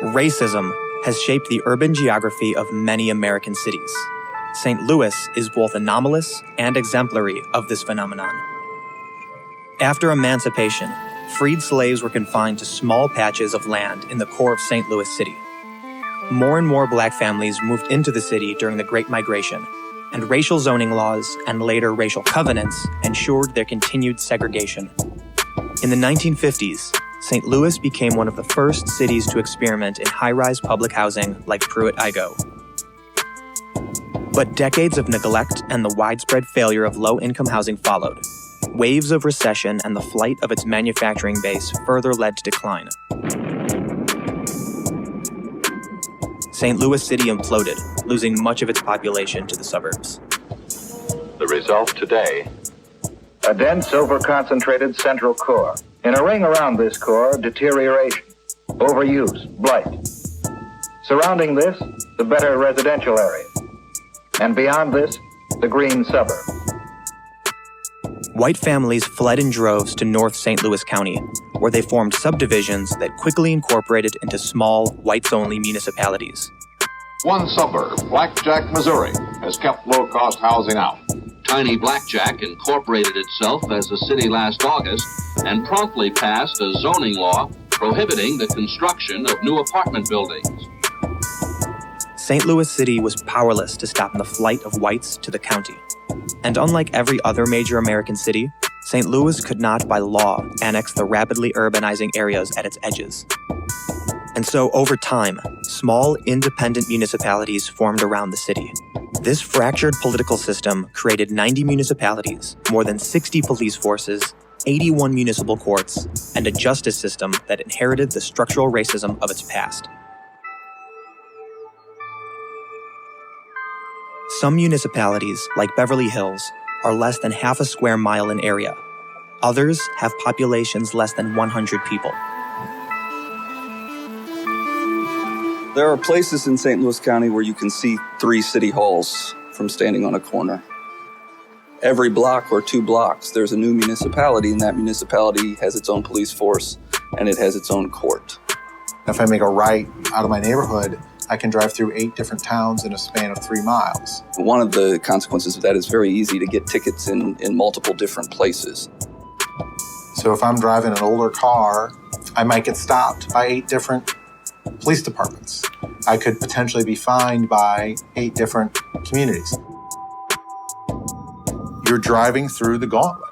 Racism has shaped the urban geography of many American cities. St. Louis is both anomalous and exemplary of this phenomenon. After emancipation, freed slaves were confined to small patches of land in the core of St. Louis City. More and more black families moved into the city during the Great Migration, and racial zoning laws and later racial covenants ensured their continued segregation. In the 1950s, St. Louis became one of the first cities to experiment in high-rise public housing like Pruitt-Igoe. But decades of neglect and the widespread failure of low-income housing followed. Waves of recession and the flight of its manufacturing base further led to decline. St. Louis City imploded, losing much of its population to the suburbs. The result today: a dense, over-concentrated central core. In a ring around this core, deterioration, overuse, blight. Surrounding this, the better residential area. And beyond this, the green suburb. White families fled in droves to North St. Louis County, where they formed subdivisions that quickly incorporated into small, whites-only municipalities. One suburb, Blackjack, Missouri, has kept low-cost housing out. Tiny Blackjack incorporated itself as a city last August and promptly passed a zoning law prohibiting the construction of new apartment buildings. St. Louis City was powerless to stop the flight of whites to the county. And unlike every other major American city, St. Louis could not by law annex the rapidly urbanizing areas at its edges. And so over time, small, independent municipalities formed around the city. This fractured political system created 90 municipalities, more than 60 police forces, 81 municipal courts, and a justice system that inherited the structural racism of its past. Some municipalities, like Beverly Hills, are less than half a square mile in area. Others have populations less than 100 people. There are places in St. Louis County where you can see 3 city halls from standing on a corner. Every block or 2 blocks, there's a new municipality, and that municipality has its own police force, and it has its own court. If I make a right out of my neighborhood, I can drive through 8 different towns in a span of 3 miles. One of the consequences of that is very easy to get tickets in multiple different places. So if I'm driving an older car, I might get stopped by 8 different police departments. I could potentially be fined by 8 different communities. You're driving through the gauntlet.